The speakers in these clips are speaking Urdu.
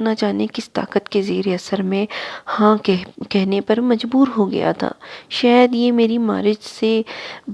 نہ جانے کس طاقت کے زیر اثر میں ہاں کہنے پر مجبور ہو گیا تھا۔ شاید یہ میری مارج سے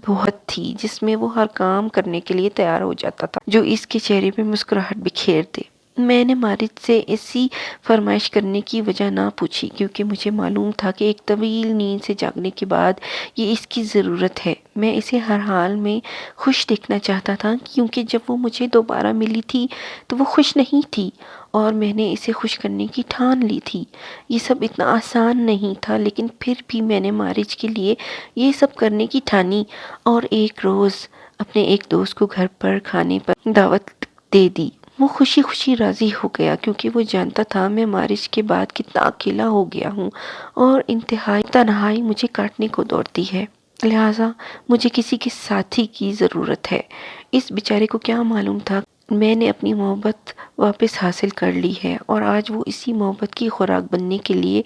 بہت تھی جس میں وہ ہر کام کرنے کے لیے تیار ہو جاتا تھا جو اس کے چہرے پہ مسکراہٹ بکھیر دے۔ میں نے مارج سے ایسی فرمائش کرنے کی وجہ نہ پوچھی کیونکہ مجھے معلوم تھا کہ ایک طویل نیند سے جاگنے کے بعد یہ اس کی ضرورت ہے۔ میں اسے ہر حال میں خوش دیکھنا چاہتا تھا کیونکہ جب وہ مجھے دوبارہ ملی تھی تو وہ خوش نہیں تھی اور میں نے اسے خوش کرنے کی ٹھان لی تھی۔ یہ سب اتنا آسان نہیں تھا لیکن پھر بھی میں نے مارج کے لیے یہ سب کرنے کی ٹھانی اور ایک روز اپنے ایک دوست کو گھر پر کھانے پر دعوت دے دی۔ وہ خوشی خوشی راضی ہو گیا کیونکہ وہ جانتا تھا میں مارج کے بعد کتنا اکیلا ہو گیا ہوں اور انتہائی تنہائی مجھے کاٹنے کو دوڑتی ہے، لہٰذا مجھے کسی کے ساتھی کی ضرورت ہے۔ اس بیچارے کو کیا معلوم تھا میں نے اپنی محبت واپس حاصل کر لی ہے اور آج وہ اسی محبت کی خوراک بننے کے لیے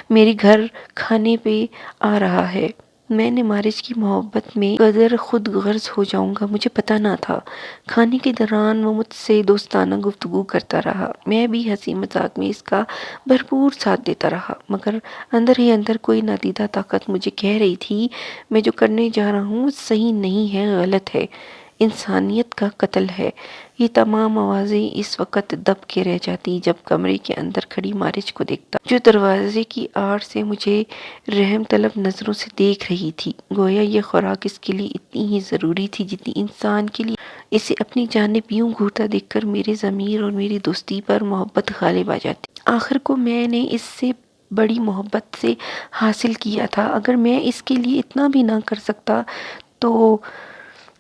میرے گھر کھانے پہ آ رہا ہے۔ میں نے مارج کی محبت میں قدر خود غرض ہو جاؤں گا مجھے پتہ نہ تھا۔ کھانے کے دوران وہ مجھ سے دوستانہ گفتگو کرتا رہا، میں بھی ہنسی مذاق میں اس کا بھرپور ساتھ دیتا رہا، مگر اندر ہی اندر کوئی نادیدہ طاقت مجھے کہہ رہی تھی میں جو کرنے جا رہا ہوں صحیح نہیں ہے، غلط ہے، انسانیت کا قتل ہے۔ یہ تمام آوازیں اس وقت دب کے رہ جاتی جب کمرے کے اندر کھڑی مارج کو دیکھتا جو دروازے کی آڑ سے مجھے رحم طلب نظروں سے دیکھ رہی تھی، گویا یہ خوراک اس کے لیے اتنی ہی ضروری تھی جتنی انسان کے لیے۔ اسے اپنی جانب یوں گھورتا دیکھ کر میرے ضمیر اور میری دوستی پر محبت غالب آ جاتی۔ آخر کو میں نے اس سے بڑی محبت سے حاصل کیا تھا، اگر میں اس کے لیے اتنا بھی نہ کر سکتا تو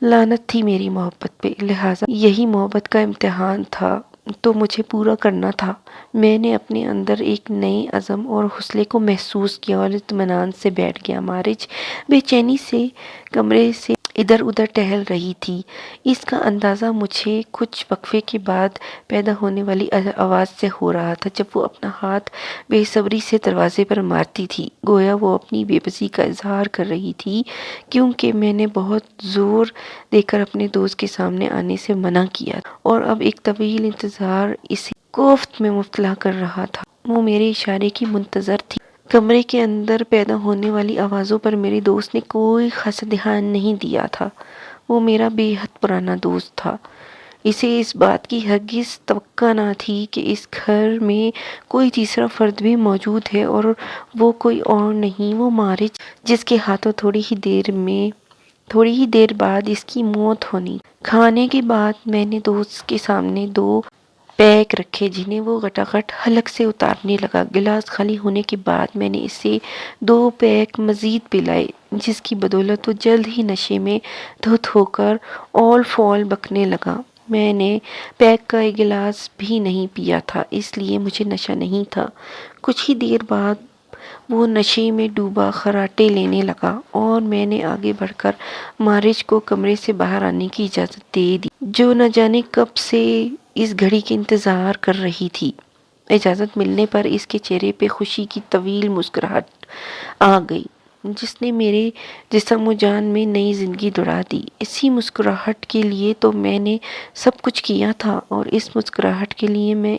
لعنت تھی میری محبت پہ، لہٰذا یہی محبت کا امتحان تھا تو مجھے پورا کرنا تھا۔ میں نے اپنے اندر ایک نئے عزم اور حوصلے کو محسوس کیا اور اطمینان سے بیٹھ گیا۔ مارج بے چینی سے کمرے سے ادھر ادھر ٹہل رہی تھی، اس کا اندازہ مجھے کچھ وقفے کے بعد پیدا ہونے والی آواز سے ہو رہا تھا جب وہ اپنا ہاتھ بے صبری سے دروازے پر مارتی تھی، گویا وہ اپنی بے بسی کا اظہار کر رہی تھی کیونکہ میں نے بہت زور دے کر اپنے دوست کے سامنے آنے سے منع کیا اور اب ایک طویل انتظار اسے کوفت میں مبتلا کر رہا تھا۔ وہ میرے اشارے کی منتظر تھی۔ کمرے کے اندر پیدا ہونے والی آوازوں پر میرے دوست نے کوئی خاص دھیان نہیں دیا تھا۔ وہ میرا بے حد پرانا دوست تھا، اسے اس بات کی ہرگز توقع نہ تھی کہ اس گھر میں کوئی تیسرا فرد بھی موجود ہے اور وہ کوئی اور نہیں، وہ مارج جس کے ہاتھوں تھوڑی ہی دیر بعد اس کی موت ہونی۔ کھانے کے بعد میں نے دوست کے سامنے 2 پیک رکھے جنہیں وہ گٹاگٹ حلق سے اتارنے لگا۔ گلاس خالی ہونے کے بعد میں نے اسے 2 پیک مزید پلائے جس کی بدولت وہ جلد ہی نشے میں دھت ہو کر اول فول بکنے لگا۔ میں نے پیک کا ایک گلاس بھی نہیں پیا تھا اس لیے مجھے نشہ نہیں تھا۔ کچھ ہی دیر بعد وہ نشے میں ڈوبا خراٹے لینے لگا اور میں نے آگے بڑھ کر مارج کو کمرے سے باہر آنے کی اجازت دے دی جو نہ جانے کب سے اس گھڑی کے انتظار کر رہی تھی۔ اجازت ملنے پر اس کے چہرے پہ خوشی کی طویل مسکراہٹ آ گئی جس نے میرے جسم و جان میں نئی زندگی دوڑا دی۔ اسی مسکراہٹ کے لیے تو میں نے سب کچھ کیا تھا اور اس مسکراہٹ کے لیے میں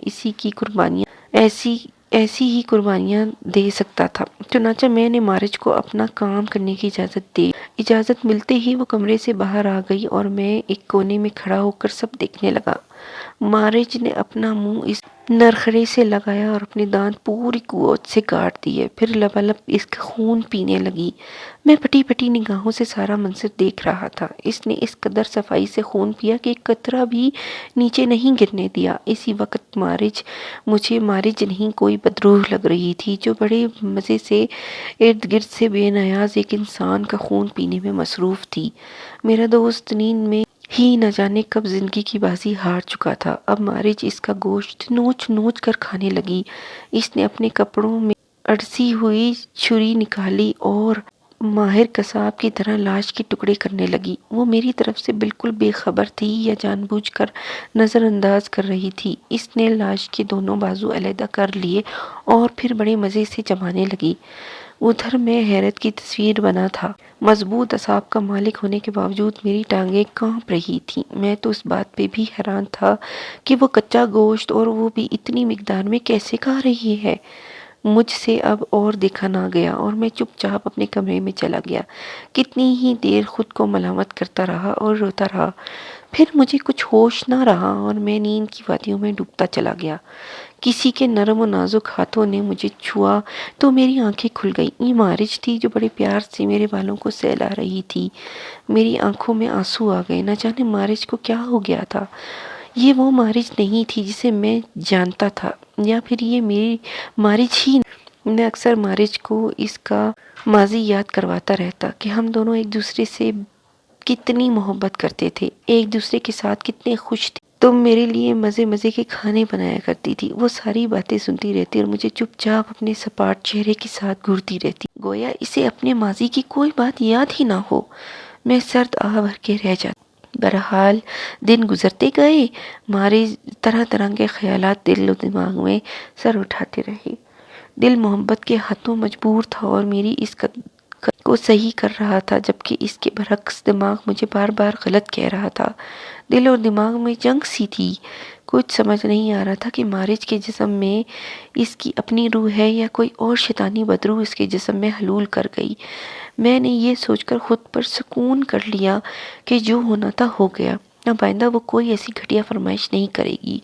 ایسی ہی قربانیاں دے سکتا تھا۔ چنانچہ میں نے مارج کو اپنا کام کرنے کی اجازت دی۔ اجازت ملتے ہی وہ کمرے سے باہر آ گئی اور میں ایک کونے میں کھڑا ہو کر سب دیکھنے لگا۔ مارج نے اپنا منہ اس نرخرے سے لگایا اور اپنے دانت پوری قوت سے کاٹ دیے، پھر لبالب اس کا خون پینے لگی۔ میں پٹی پٹی نگاہوں سے سارا منظر دیکھ رہا تھا۔ اس نے اس قدر صفائی سے خون پیا کہ ایک قطرہ بھی نیچے نہیں گرنے دیا۔ اسی وقت مجھے مارج نہیں کوئی بدروح لگ رہی تھی جو بڑے مزے سے ارد گرد سے بے نیاز ایک انسان کا خون پینے میں مصروف تھی۔ میرا دوست نیند میں ہی نہ جانے کب زندگی کی بازی ہار چکا تھا۔ اب مارج اس کا گوشت نوچ نوچ کر کھانے لگی۔ اس نے اپنے کپڑوں میں اڑسی ہوئی چھری نکالی اور ماہر قصاب کی طرح لاش کے ٹکڑے کرنے لگی۔ وہ میری طرف سے بالکل بے خبر تھی یا جان بوجھ کر نظر انداز کر رہی تھی۔ اس نے لاش کے دونوں بازو علیحدہ کر لیے اور پھر بڑے مزے سے چبانے لگی۔ ادھر میں حیرت کی تصویر بنا تھا۔ مضبوط اعصاب کا مالک ہونے کے باوجود میری ٹانگیں کانپ رہی تھیں۔ میں تو اس بات پہ بھی حیران تھا کہ وہ کچا گوشت اور وہ بھی اتنی مقدار میں کیسے کھا رہی ہے۔ مجھ سے اب اور دیکھا نہ گیا اور میں چپ چاپ اپنے کمرے میں چلا گیا۔ کتنی ہی دیر خود کو ملامت کرتا رہا اور روتا رہا، پھر مجھے کچھ ہوش نہ رہا اور میں نیند کی وادیوں میں ڈوبتا چلا گیا۔ کسی کے نرم و نازک ہاتھوں نے مجھے چھوا تو میری آنکھیں کھل گئیں۔ یہ مارج تھی جو بڑے پیار سے میرے بالوں کو سہلا رہی تھی۔ میری آنکھوں میں آنسو آ گئے۔ نہ جانے مارج کو کیا ہو گیا تھا۔ یہ وہ مارج نہیں تھی جسے میں جانتا تھا، یا پھر یہ میری مارج ہی نہیں۔ میں اکثر مارج کو اس کا ماضی یاد کرواتا رہتا کہ ہم دونوں ایک دوسرے سے کتنی محبت کرتے تھے، ایک دوسرے کے ساتھ کتنے خوش تھے۔ تم میرے لیے مزے مزے کے کھانے بنایا کرتی تھی۔ وہ ساری باتیں سنتی رہتی اور مجھے چپ چاپ اپنے سپاٹ چہرے کے ساتھ گھورتی رہتی، گویا اسے اپنے ماضی کی کوئی بات یاد ہی نہ ہو۔ میں سرد آہ بھر کے رہ جاتا۔ بہرحال دن گزرتے گئے، ہمارے طرح طرح کے خیالات دل و دماغ میں سر اٹھاتے رہے۔ دل محبت کے ہاتھوں مجبور تھا اور میری اس کو صحیح کر رہا تھا، جبکہ اس کے برعکس دماغ مجھے بار بار غلط کہہ رہا تھا۔ دل اور دماغ میں جنگ سی تھی۔ کچھ سمجھ نہیں آ رہا تھا کہ مارج کے جسم میں اس کی اپنی روح ہے یا کوئی اور شیطانی بدروح اس کے جسم میں حلول کر گئی۔ میں نے یہ سوچ کر خود پر سکون کر لیا کہ جو ہونا تھا ہو گیا، اب آئندہ وہ کوئی ایسی گھٹیا فرمائش نہیں کرے گی۔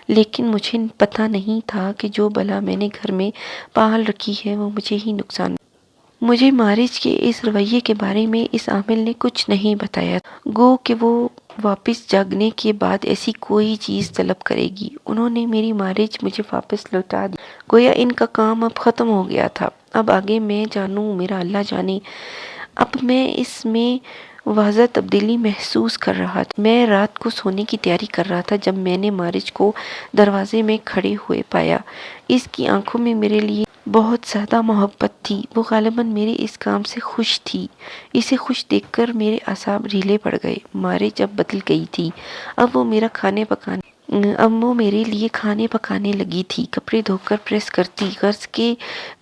لیکن مجھے پتہ نہیں تھا کہ جو بلا میں نے گھر میں پال رکھی ہے وہ مجھے ہی نقصان۔ مجھے مارج کے اس رویے کے بارے میں اس عامل نے کچھ نہیں بتایا، گو کہ وہ واپس جاگنے کے بعد ایسی کوئی چیز طلب کرے گی۔ انہوں نے میری مارج مجھے واپس لوٹا دی، گویا ان کا کام اب ختم ہو گیا تھا۔ اب آگے میں جانوں، میرا اللہ جانے۔ اب میں اس میں واضح تبدیلی محسوس کر رہا تھا۔ میں رات کو سونے کی تیاری کر رہا تھا جب میں نے مارج کو دروازے میں کھڑے ہوئے پایا۔ اس کی آنکھوں میں میرے لیے بہت زیادہ محبت تھی۔ وہ غالباً میرے اس کام سے خوش تھی۔ اسے خوش دیکھ کر میرے اعصاب ڈھیلے پڑ گئے۔ مارج اب بدل گئی تھی۔ اب وہ میرے لیے کھانے پکانے لگی تھی، کپڑے دھو کر پریس کرتی،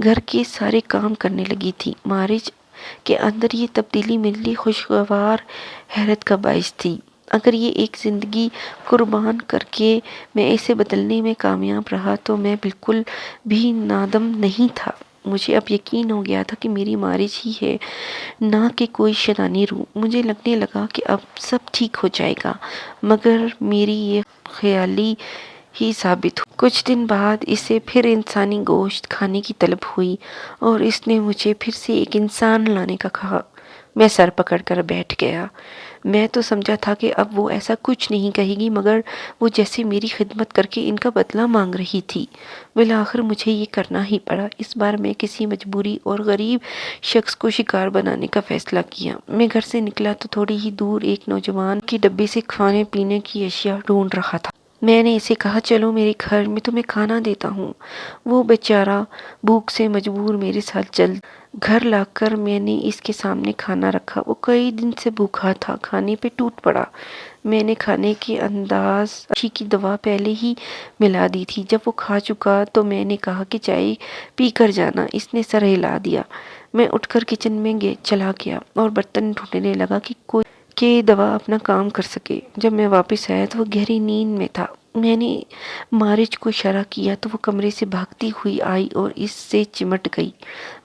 گھر کے سارے کام کرنے لگی تھی۔ مارج کے اندر یہ تبدیلی میرے لیے خوشگوار حیرت کا باعث تھی۔ اگر یہ ایک زندگی قربان کر کے میں اسے بدلنے میں کامیاب رہا تو میں بالکل بھی نادم نہیں تھا۔ مجھے اب یقین ہو گیا تھا کہ میری مارج ہی ہے، نہ کہ کوئی شیطانی روح۔ مجھے لگنے لگا کہ اب سب ٹھیک ہو جائے گا، مگر میری یہ خیالی ہی ثابت ہو۔ کچھ دن بعد اسے پھر انسانی گوشت کھانے کی طلب ہوئی اور اس نے مجھے پھر سے ایک انسان لانے کا کہا۔ میں سر پکڑ کر بیٹھ گیا۔ میں تو سمجھا تھا کہ اب وہ ایسا کچھ نہیں کہے گی، مگر وہ جیسے میری خدمت کر کے ان کا بدلہ مانگ رہی تھی۔ بالآخر مجھے یہ کرنا ہی پڑا۔ اس بار میں کسی مجبوری اور غریب شخص کو شکار بنانے کا فیصلہ کیا۔ میں گھر سے نکلا تو تھوڑی ہی دور ایک نوجوان کے ڈبے سے کھانے پینے کی اشیاء ڈھونڈ رہا تھا۔ میں نے اسے کہا، چلو میرے گھر، میں تمہیں کھانا دیتا ہوں۔ وہ بیچارہ بھوک سے مجبور میرے ساتھ چل۔ گھر لا کر میں نے اس کے سامنے کھانا رکھا۔ وہ کئی دن سے بھوکا تھا، کھانے پہ ٹوٹ پڑا۔ میں نے کھانے کے انداز کی دوا پہلے ہی ملا دی تھی۔ جب وہ کھا چکا تو میں نے کہا کہ چائے پی کر جانا۔ اس نے سر ہلا دیا۔ میں اٹھ کر کچن میں چلا گیا اور برتن ڈھونڈنے لگا کہ دوا اپنا کام کر سکے۔ جب میں واپس آیا تو وہ گہری نیند میں تھا۔ میں نے مارج کو اشارہ کیا تو وہ کمرے سے بھاگتی ہوئی آئی اور اس سے چمٹ گئی۔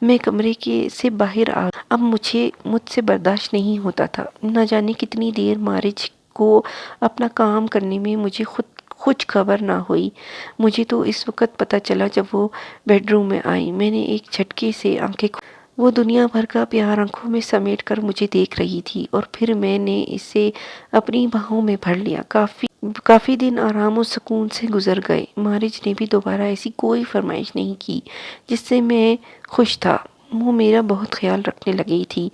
میں کمرے سے باہر آ گیا۔ اب مجھ سے برداشت نہیں ہوتا تھا۔ نہ جانے کتنی دیر مارج کو اپنا کام کرنے میں مجھے کچھ خبر نہ ہوئی۔ مجھے تو اس وقت پتہ چلا جب وہ بیڈ روم میں آئی۔ میں نے ایک جھٹکے سے آنکھیں کھولی۔ وہ دنیا بھر کا پیار آنکھوں میں سمیٹ کر مجھے دیکھ رہی تھی اور پھر میں نے اسے اپنی باہوں میں بھر لیا۔ کافی دن آرام و سکون سے گزر گئے۔ مارج نے بھی دوبارہ ایسی کوئی فرمائش نہیں کی جس سے میں خوش تھا۔ وہ میرا بہت خیال رکھنے لگی تھی،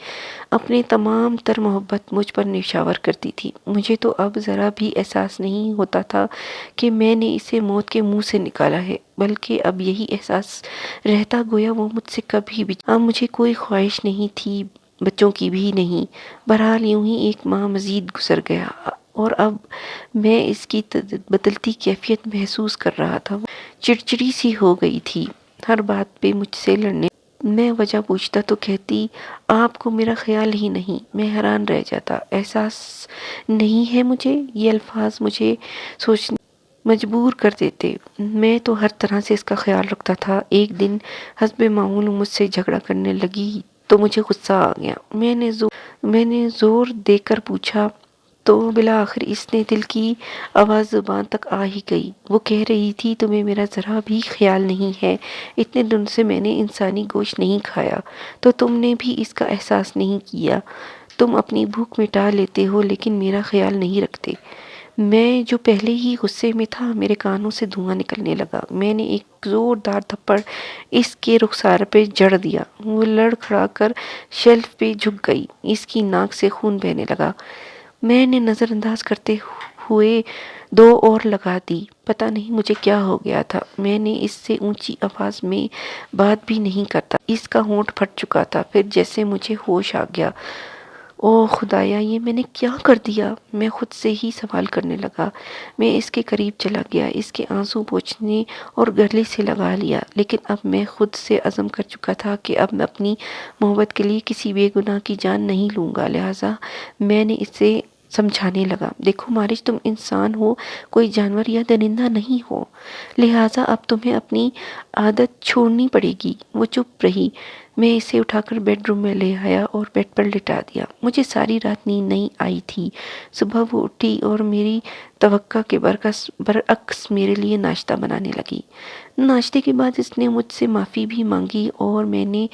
اپنے تمام تر محبت مجھ پر نچھاور کرتی تھی۔ مجھے تو اب ذرا بھی احساس نہیں ہوتا تھا کہ میں نے اسے موت کے منہ سے نکالا ہے، بلکہ اب یہی احساس رہتا گویا وہ مجھ سے کبھی بھی۔ اب مجھے کوئی خواہش نہیں تھی بچوں کی بھی نہیں۔ بہرحال یوں ہی ایک ماہ مزید گزر گیا اور اب میں اس کی بدلتی کیفیت محسوس کر رہا تھا۔ وہ چڑچڑی سی ہو گئی تھی، ہر بات پہ مجھ سے لڑنے۔ میں وجہ پوچھتا تو کہتی آپ کو میرا خیال ہی نہیں۔ میں حیران رہ جاتا، احساس نہیں ہے مجھے؟ یہ الفاظ مجھے سوچنے مجبور کر دیتے۔ میں تو ہر طرح سے اس کا خیال رکھتا تھا۔ ایک دن حسب معمول مجھ سے جھگڑا کرنے لگی تو مجھے غصہ آ گیا۔ میں نے زور دے کر پوچھا تو بالآخر اس نے دل کی آواز زبان تک آ ہی گئی۔ وہ کہہ رہی تھی تمہیں میرا ذرا بھی خیال نہیں ہے، اتنے دن سے میں نے انسانی گوشت نہیں کھایا تو تم نے بھی اس کا احساس نہیں کیا۔ تم اپنی بھوک مٹا لیتے ہو لیکن میرا خیال نہیں رکھتے۔ میں جو پہلے ہی غصے میں تھا، میرے کانوں سے دھواں نکلنے لگا۔ میں نے ایک زوردار تھپڑ اس کے رخسار پہ جڑ دیا۔ وہ لڑکھڑا کر شیلف پہ جھک گئی، اس کی ناک سے خون بہنے لگا۔ میں نے نظر انداز کرتے ہوئے دو اور لگا دی۔ پتہ نہیں مجھے کیا ہو گیا تھا، میں نے اس سے اونچی آواز میں بات بھی نہیں کرتا۔ اس کا ہونٹ پھٹ چکا تھا۔ پھر جیسے مجھے ہوش آ گیا۔ اوہ خدایا، یہ میں نے کیا کر دیا؟ میں خود سے ہی سوال کرنے لگا۔ میں اس کے قریب چلا گیا، اس کے آنسو پوچھنے اور گلے سے لگا لیا، لیکن اب میں خود سے عزم کر چکا تھا کہ اب میں اپنی محبت کے لیے کسی بے گناہ کی جان نہیں لوں گا۔ لہٰذا میں نے اسے سمجھانے لگا، دیکھو مارج، تم انسان ہو، کوئی جانور یا درندہ نہیں ہو، لہٰذا اب تمہیں اپنی عادت چھوڑنی پڑے گی۔ وہ چپ رہی۔ میں اسے اٹھا کر بیڈ روم میں لے آیا اور بیڈ پر لٹا دیا۔ مجھے ساری رات نیند نہیں آئی تھی۔ صبح وہ اٹھی اور میری توقع کے برعکس میرے لیے ناشتہ بنانے لگی۔ ناشتے کے بعد اس نے مجھ سے معافی بھی مانگی اور میں نے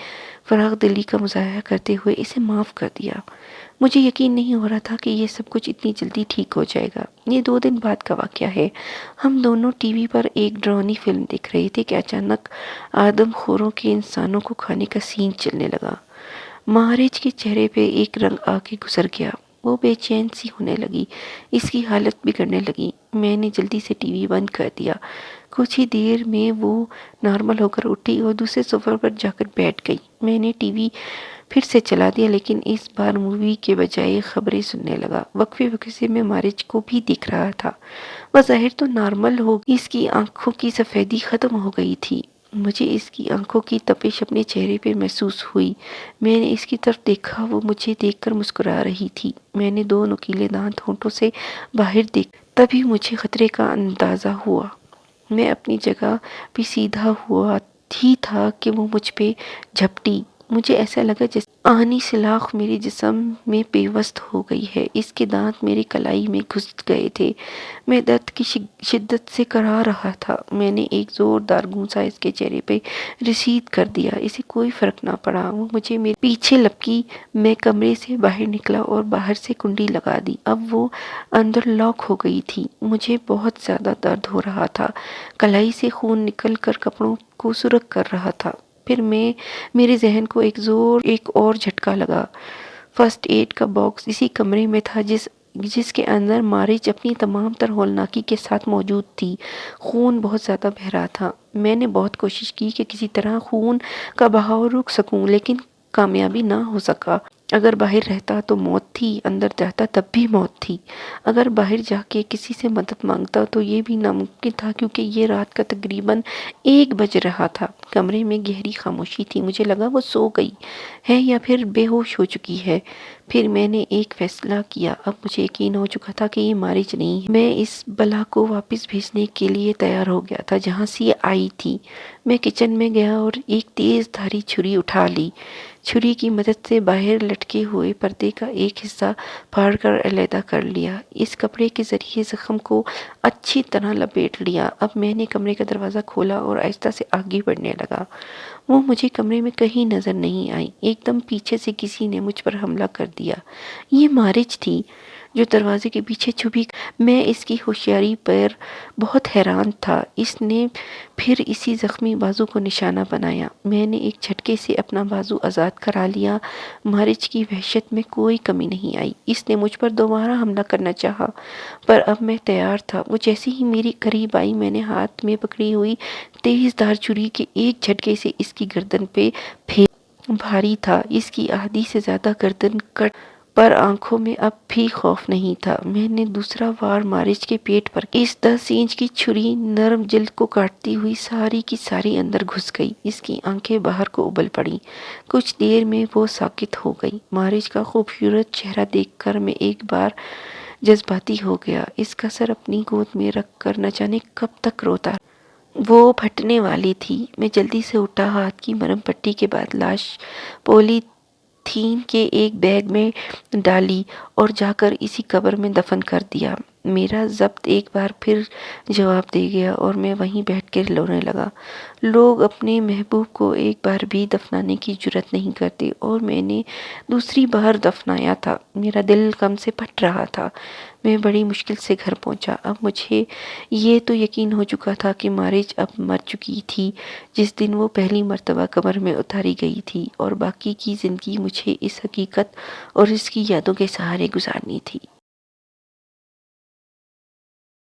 فراغ دلی کا مظاہرہ کرتے ہوئے اسے معاف کر دیا۔ مجھے یقین نہیں ہو رہا تھا کہ یہ سب کچھ اتنی جلدی ٹھیک ہو جائے گا۔ یہ 2 دن بعد کا واقعہ ہے۔ ہم دونوں ٹی وی پر ایک ڈرامانی فلم دیکھ رہے تھے کہ اچانک آدم خوروں کے انسانوں کو کھانے کا سین چلنے لگا۔ مہاراج کے چہرے پہ ایک رنگ آ کے گزر گیا۔ وہ بے چین سی ہونے لگی، اس کی حالت بگڑنے لگی۔ میں نے جلدی سے ٹی وی بند کر دیا۔ کچھ ہی دیر میں وہ نارمل ہو کر اٹھی اور دوسرے صوفے پر جا کر بیٹھ گئی۔ میں نے ٹی وی پھر سے چلا دیا، لیکن اس بار مووی کے بجائے خبریں سننے لگا۔ وقفے وقفے سے میں مارج کو بھی دیکھ رہا تھا۔ بظاہر تو نارمل ہو، اس کی آنکھوں کی سفیدی ختم ہو گئی تھی۔ مجھے اس کی آنکھوں کی تپش اپنے چہرے پہ محسوس ہوئی۔ میں نے اس کی طرف دیکھا، وہ مجھے دیکھ کر مسکرا رہی تھی۔ میں نے 2 نوکیلے دانت ہونٹوں سے باہر دیکھ، تبھی مجھے خطرے کا اندازہ ہوا۔ میں اپنی جگہ پہ سیدھا ہوا ہی تھا کہ وہ مجھ پہ جھپٹی۔ مجھے ایسا لگا جیسے آہنی سلاخ میرے جسم میں پیوست ہو گئی ہے۔ اس کے دانت میری کلائی میں گھس گئے تھے۔ میں درد کی شدت سے کرا رہا تھا۔ میں نے ایک زوردار گھونسا اس کے چہرے پہ رسید کر دیا۔ اسے کوئی فرق نہ پڑا۔ وہ مجھے میرے پیچھے لپکی۔ میں کمرے سے باہر نکلا اور باہر سے کنڈی لگا دی۔ اب وہ اندر لاک ہو گئی تھی۔ مجھے بہت زیادہ درد ہو رہا تھا۔ کلائی سے خون نکل کر کپڑوں کو سرخ کر رہا تھا۔ پھر میرے ذہن کو ایک اور جھٹکا لگا۔ فرسٹ ایڈ کا باکس اسی کمرے میں تھا جس کے اندر مارج اپنی تمام تر ہولناکی کے ساتھ موجود تھی۔ خون بہت زیادہ بہہ رہا تھا۔ میں نے بہت کوشش کی کہ کسی طرح خون کا بہاؤ روک سکوں، لیکن کامیابی نہ ہو سکا۔ اگر باہر رہتا تو موت تھی، اندر جاتا تب بھی موت تھی۔ اگر باہر جا کے کسی سے مدد مانگتا تو یہ بھی ناممکن تھا، کیونکہ یہ رات کا تقریباً 1 بج رہا تھا۔ کمرے میں گہری خاموشی تھی۔ مجھے لگا وہ سو گئی ہے یا پھر بے ہوش ہو چکی ہے۔ پھر میں نے ایک فیصلہ کیا۔ اب مجھے یقین ہو چکا تھا کہ یہ مارج نہیں ہے۔ میں اس بلا کو واپس بھیجنے کے لیے تیار ہو گیا تھا جہاں سے یہ آئی تھی۔ میں کچن میں گیا اور ایک تیز دھاری چھری اٹھا لی۔ چھری کی مدد سے باہر لٹکے ہوئے پردے کا ایک حصہ پھاڑ کر علیحدہ کر لیا۔ اس کپڑے کے ذریعے زخم کو اچھی طرح لپیٹ لیا۔ اب میں نے کمرے کا دروازہ کھولا اور آہستہ سے آگے بڑھنے لگا۔ وہ مجھے کمرے میں کہیں نظر نہیں آئی۔ ایک دم پیچھے سے کسی نے مجھ پر حملہ کر دیا۔ یہ مارج تھی جو دروازے کے پیچھے چھپی۔ میں اس کی ہوشیاری پر بہت حیران تھا۔ اس نے پھر اسی زخمی بازو کو نشانہ بنایا۔ میں نے ایک جھٹکے سے اپنا بازو آزاد کرا لیا۔ مارج کی وحشت میں کوئی کمی نہیں آئی۔ اس نے مجھ پر دوبارہ حملہ کرنا چاہا، پر اب میں تیار تھا۔ وہ جیسے ہی میری قریب آئی، میں نے ہاتھ میں پکڑی ہوئی تیز دھار چھری کے ایک جھٹکے سے اس کی گردن پہ پھیر بھاری تھا، اس کی آدھی سے زیادہ گردن کٹ پر آنکھوں میں اب بھی خوف نہیں تھا۔ میں نے دوسرا وار مارچ کے پیٹ پر اس 10 انچ کی چھری نرم جلد کو کاٹتی ہوئی ساری کی ساری اندر گھس گئی۔ اس کی آنکھیں باہر کو ابل پڑیں۔ کچھ دیر میں وہ ساکت ہو گئی۔ مارچ کا خوبصورت چہرہ دیکھ کر میں ایک بار جذباتی ہو گیا۔ اس کا سر اپنی گود میں رکھ کر نہ جانے کب تک روتا رہا۔ وہ پھٹنے والی تھی۔ میں جلدی سے اٹھا، ہاتھ کی مرہم پٹی کے بعد لاش پولی تھین کے ایک بیگ میں ڈالی اور جا کر اسی قبر میں دفن کر دیا۔ میرا ضبط ایک بار پھر جواب دے گیا اور میں وہیں بیٹھ کر رونے لگا۔ لوگ اپنے محبوب کو ایک بار بھی دفنانے کی جرات نہیں کرتے اور میں نے دوسری بار دفنایا تھا۔ میرا دل غم سے پھٹ رہا تھا۔ میں بڑی مشکل سے گھر پہنچا۔ اب مجھے یہ تو یقین ہو چکا تھا کہ مارچ اب مر چکی تھی جس دن وہ پہلی مرتبہ قبر میں اتاری گئی تھی، اور باقی کی زندگی مجھے اس حقیقت اور اس کی یادوں کے سہارے گزارنی تھی۔